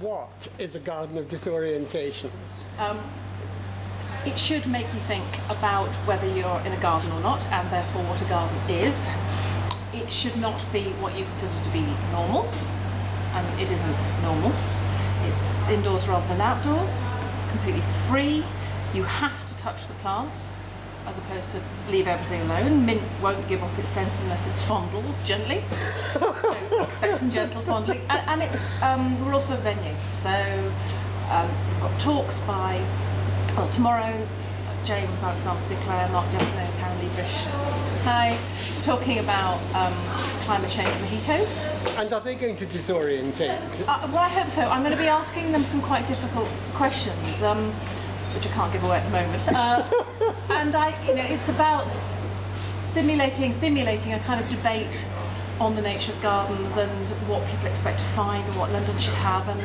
what is a garden of disorientation? It should make you think about whether you're in a garden or not, and therefore what a garden is. It should not be what you consider to be normal, and it isn't normal. It's indoors rather than outdoors. It's completely free. You have to touch the plants, as opposed to leave everything alone. Mint won't give off its scent unless it's fondled gently. So expect some gentle fondling. And it's we're also a venue, so we've got talks by, well, tomorrow, James Alexander Sinclair, Mark Jeffrey, Karen Liebrish, hi, talking about climate change and mojitos. And are they going to disorientate? Well, I hope so. I'm going to be asking them some quite difficult questions, which I can't give away at the moment. And it's about stimulating a kind of debate on the nature of gardens and what people expect to find and what London should have and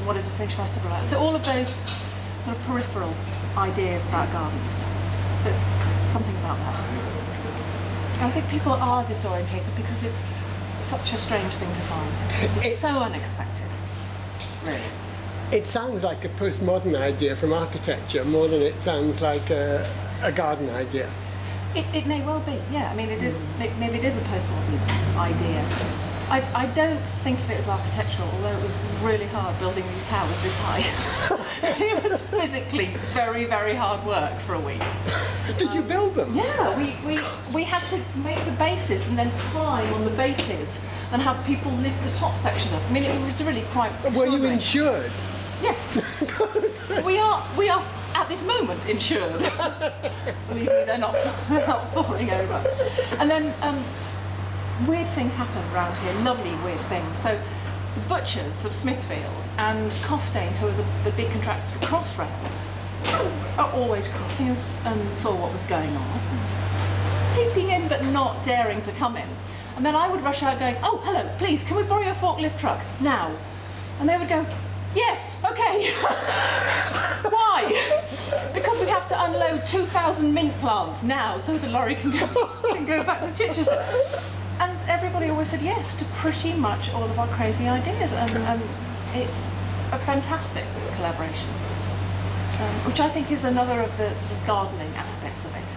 what is a Fringe Festival like. So all of those sort of peripheral ideas about gardens. So it's something about that. And I think people are disorientated because it's such a strange thing to find. It's so unexpected, really. It sounds like a postmodern idea from architecture more than it sounds like a garden idea. It may well be, yeah. I mean, it is. Maybe it is a postmodern idea. I don't think of it as architectural, although it was really hard building these towers this high. It was physically very, very hard work for a week. Did you build them? Yeah, we had to make the bases and then climb on the bases and have people lift the top section up. I mean, it was really quite extraordinary. Were you insured? Yes. we are at this moment insured. Believe me, they're not falling over. And then weird things happen around here, lovely weird things. So the butchers of Smithfield and Costain, who are the big contractors for Crossrail, are always crossing and saw what was going on, peeping in but not daring to come in. And then I would rush out going, "Oh, hello, please, can we borrow your forklift truck now?" And they would go, "Yes, okay." Why? Because we have to unload 2,000 mint plants now so the lorry can go back to Chichester. And everybody always said yes to pretty much all of our crazy ideas, and it's a fantastic collaboration, which I think is another of the sort of gardening aspects of it.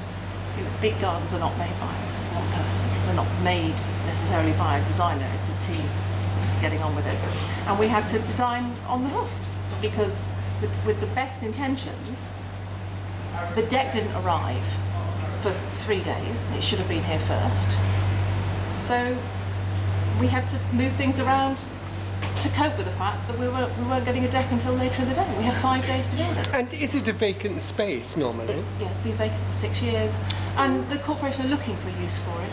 You know, big gardens are not made by one person. They're not made necessarily by a designer. It's a team just getting on with it. And we had to design on the hoof because with the best intentions, the deck didn't arrive for 3 days. It should have been here first. So we had to move things around to cope with the fact that we weren't getting a deck until later in the day. We had 5 days to build it. And is it a vacant space normally? It's been vacant for 6 years, and the corporation are looking for a use for it.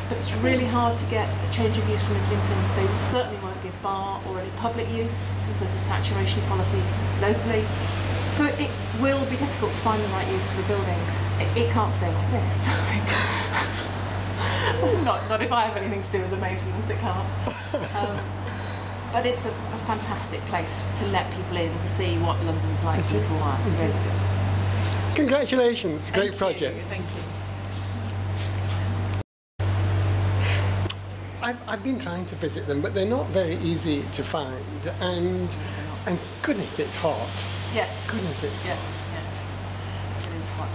But it's really hard to get a change of use from Islington. They certainly won't give bar or any public use because there's a saturation policy locally. So it will be difficult to find the right use for the building. It can't stay like this. Not if I have anything to do with the maintenance, it can't. But it's a fantastic place to let people in to see what London's like for a little while. Really good. Congratulations, great project. Thank you. I've been trying to visit them, but they're not very easy to find, and goodness, it's hot. Yes. Goodness, it's hot. Yeah. It is hot.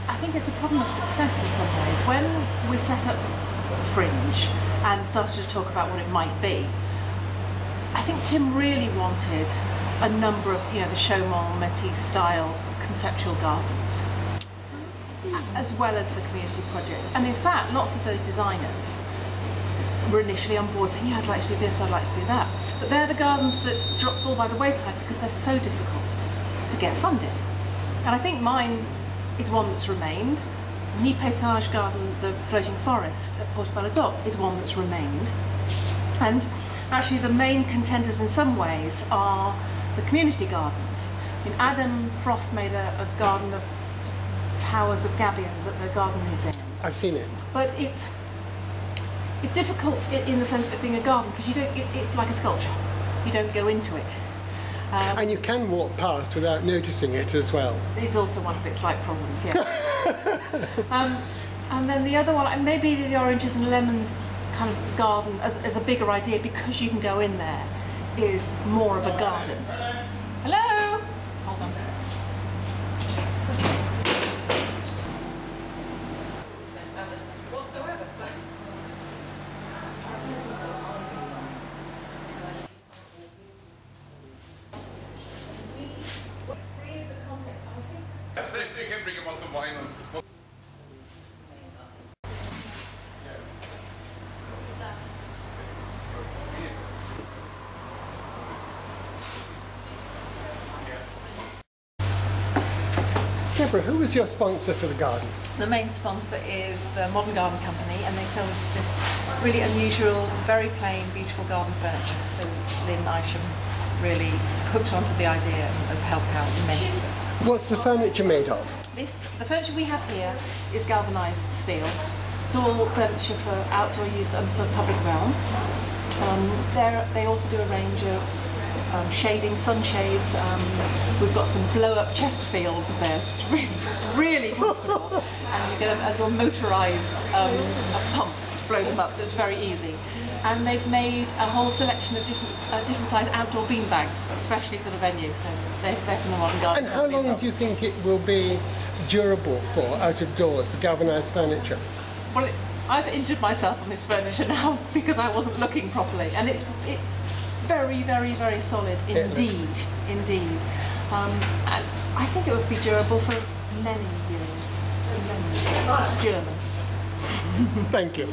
I think it's a problem of success in some ways. When we set up Fringe and started to talk about what it might be, I think Tim really wanted a number of, the Chaumont Métis style conceptual gardens, as well as the community projects. And in fact, lots of those designers were initially on board saying, yeah, I'd like to do this, I'd like to do that. But they're the gardens that fall by the wayside because they're so difficult to get funded. And I think mine is one that's remained. Nid Paysage Garden, the floating forest at Portobello Dock, is one that's remained. And actually the main contenders in some ways are the community gardens. I mean, Adam Frost made a garden of towers of gabions at the Garden Museum. I've seen it. But it's difficult in the sense of it being a garden because it's like a sculpture. You don't go into it. And you can walk past without noticing it as well. It's also one of its slight problems, yeah. And then the other one, and maybe the oranges and lemons kind of garden as a bigger idea because you can go in there is more of a garden. Hello? Hold on. No salad whatsoever, so. So you can bring a bottle of wine on. Deborah, who was your sponsor for the garden? The main sponsor is the Modern Garden Company, and they sell us this really unusual, very plain, beautiful garden furniture. So Lynn Isham really hooked onto the idea and has helped out immensely. What's the furniture made of? The furniture we have here is galvanised steel. It's all furniture for outdoor use and for public realm. They also do a range of shading, sunshades. We've got some blow-up Chesterfields of theirs, which is really, really comfortable. And you get a little motorised pump to blow them up, so it's very easy. And they've made a whole selection of different size outdoor bean bags, especially for the venue. So they're from the Modern Garden. And how long do you think it will be durable for out of doors, the galvanised furniture? Well, I've injured myself on this furniture now because I wasn't looking properly, and it's very, very, very solid indeed, indeed. And I think it would be durable for many years. German. Thank you.